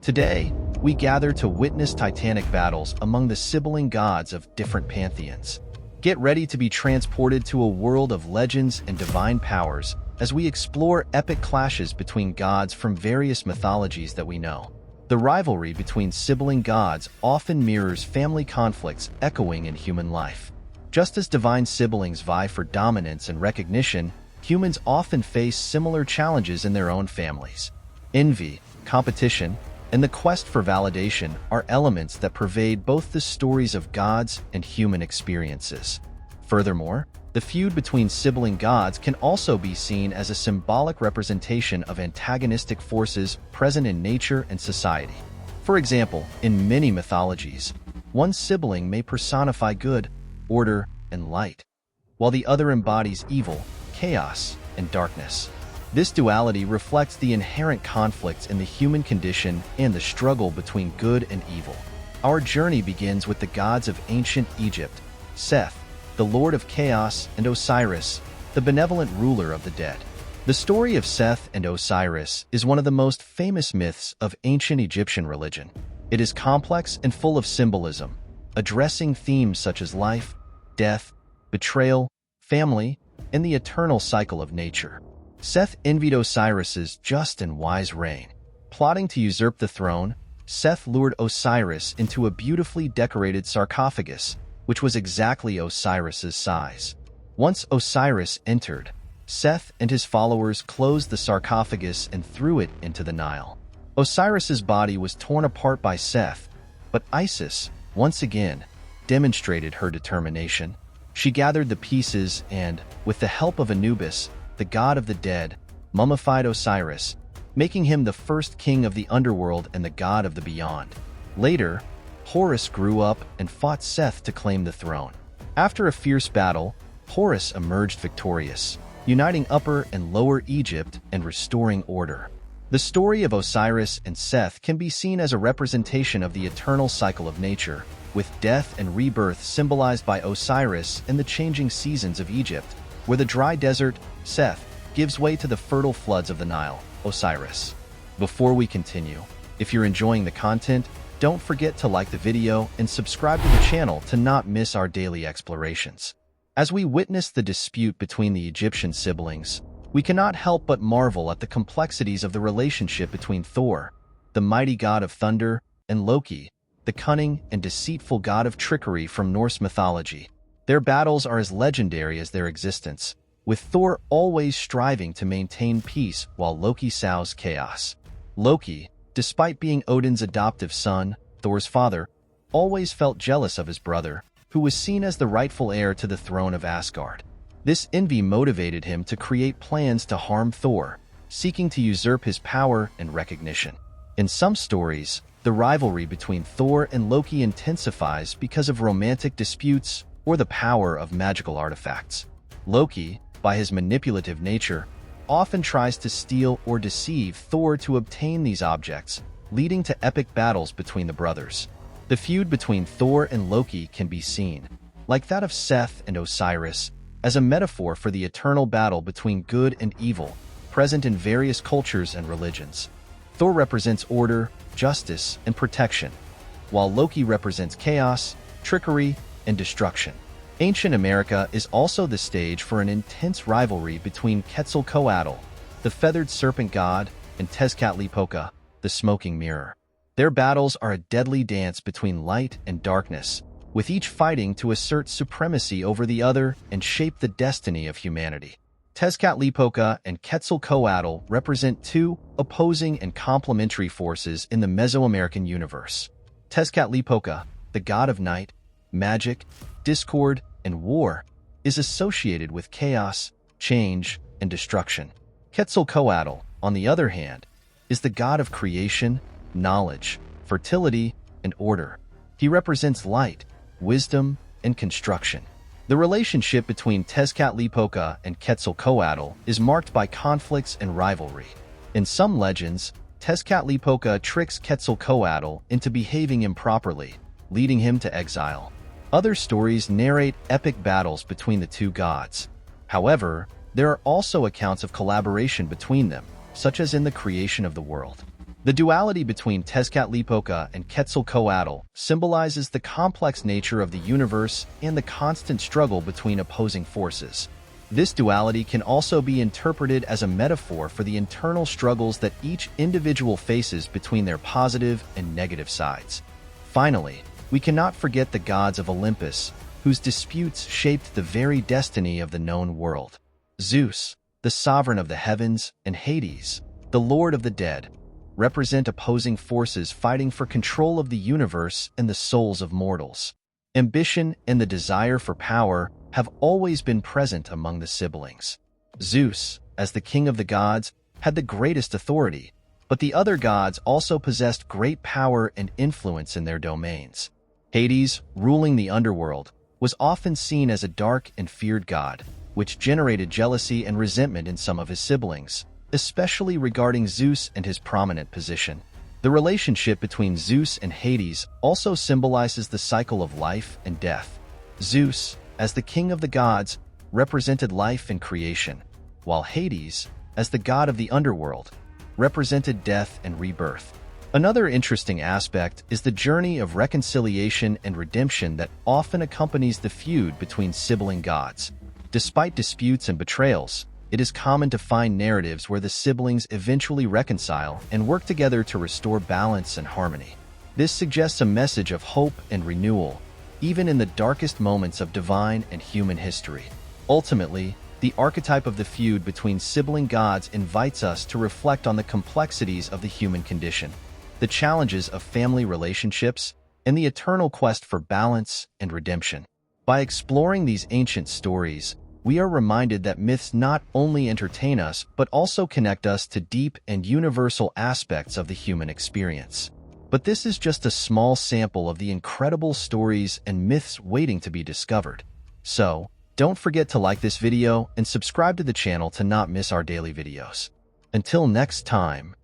Today, we gather to witness titanic battles among the sibling gods of different pantheons. Get ready to be transported to a world of legends and divine powers as we explore epic clashes between gods from various mythologies that we know. The rivalry between sibling gods often mirrors family conflicts echoing in human life. Just as divine siblings vie for dominance and recognition, humans often face similar challenges in their own families. Envy, competition, and the quest for validation are elements that pervade both the stories of gods and human experiences. Furthermore, the feud between sibling gods can also be seen as a symbolic representation of antagonistic forces present in nature and society. For example, in many mythologies, one sibling may personify good, order, and light, while the other embodies evil, chaos, and darkness. This duality reflects the inherent conflicts in the human condition and the struggle between good and evil. Our journey begins with the gods of ancient Egypt: Seth, the lord of chaos, and Osiris, the benevolent ruler of the dead. The story of Seth and Osiris is one of the most famous myths of ancient Egyptian religion. It is complex and full of symbolism, addressing themes such as life, death, betrayal, family, and the eternal cycle of nature. Seth envied Osiris's just and wise reign. Plotting to usurp the throne, Seth lured Osiris into a beautifully decorated sarcophagus, which was exactly Osiris's size. Once Osiris entered, Seth and his followers closed the sarcophagus and threw it into the Nile. Osiris's body was torn apart by Seth, but Isis, once again, demonstrated her determination. She gathered the pieces and, with the help of Anubis, the god of the dead, mummified Osiris, making him the first king of the underworld and the god of the beyond. Later, Horus grew up and fought Seth to claim the throne. After a fierce battle, Horus emerged victorious, uniting Upper and Lower Egypt and restoring order. The story of Osiris and Seth can be seen as a representation of the eternal cycle of nature, with death and rebirth symbolized by Osiris and the changing seasons of Egypt, where the dry desert, Seth, gives way to the fertile floods of the Nile, Osiris. Before we continue, if you're enjoying the content, don't forget to like the video and subscribe to the channel to not miss our daily explorations. As we witness the dispute between the Egyptian siblings, we cannot help but marvel at the complexities of the relationship between Thor, the mighty god of thunder, and Loki, the cunning and deceitful god of trickery from Norse mythology. Their battles are as legendary as their existence, with Thor always striving to maintain peace while Loki sows chaos. Loki, despite being Odin's adoptive son, Thor's father, always felt jealous of his brother, who was seen as the rightful heir to the throne of Asgard. This envy motivated him to create plans to harm Thor, seeking to usurp his power and recognition. In some stories, the rivalry between Thor and Loki intensifies because of romantic disputes or the power of magical artifacts. Loki, by his manipulative nature, often tries to steal or deceive Thor to obtain these objects, leading to epic battles between the brothers. The feud between Thor and Loki can be seen, like that of Seth and Osiris, as a metaphor for the eternal battle between good and evil, present in various cultures and religions. Thor represents order, justice, and protection, while Loki represents chaos, trickery, and destruction. Ancient America is also the stage for an intense rivalry between Quetzalcoatl, the feathered serpent god, and Tezcatlipoca, the smoking mirror. Their battles are a deadly dance between light and darkness, with each fighting to assert supremacy over the other and shape the destiny of humanity. Tezcatlipoca and Quetzalcoatl represent two opposing and complementary forces in the Mesoamerican universe. Tezcatlipoca, the god of night, magic, discord, and war, is associated with chaos, change, and destruction. Quetzalcoatl, on the other hand, is the god of creation, knowledge, fertility, and order. He represents light, wisdom, and construction. The relationship between Tezcatlipoca and Quetzalcoatl is marked by conflicts and rivalry. In some legends, Tezcatlipoca tricks Quetzalcoatl into behaving improperly, leading him to exile. Other stories narrate epic battles between the two gods. However, there are also accounts of collaboration between them, such as in the creation of the world. The duality between Tezcatlipoca and Quetzalcoatl symbolizes the complex nature of the universe and the constant struggle between opposing forces. This duality can also be interpreted as a metaphor for the internal struggles that each individual faces between their positive and negative sides. Finally, we cannot forget the gods of Olympus, whose disputes shaped the very destiny of the known world. Zeus, the sovereign of the heavens, and Hades, the lord of the dead, represent opposing forces fighting for control of the universe and the souls of mortals. Ambition and the desire for power have always been present among the siblings. Zeus, as the king of the gods, had the greatest authority, but the other gods also possessed great power and influence in their domains. Hades, ruling the underworld, was often seen as a dark and feared god, which generated jealousy and resentment in some of his siblings, especially regarding Zeus and his prominent position. The relationship between Zeus and Hades also symbolizes the cycle of life and death. Zeus, as the king of the gods, represented life and creation, while Hades, as the god of the underworld, represented death and rebirth. Another interesting aspect is the journey of reconciliation and redemption that often accompanies the feud between sibling gods. Despite disputes and betrayals, it is common to find narratives where the siblings eventually reconcile and work together to restore balance and harmony. This suggests a message of hope and renewal, even in the darkest moments of divine and human history. Ultimately, the archetype of the feud between sibling gods invites us to reflect on the complexities of the human condition, the challenges of family relationships, and the eternal quest for balance and redemption. By exploring these ancient stories, we are reminded that myths not only entertain us but also connect us to deep and universal aspects of the human experience. But this is just a small sample of the incredible stories and myths waiting to be discovered. So, don't forget to like this video and subscribe to the channel to not miss our daily videos. Until next time,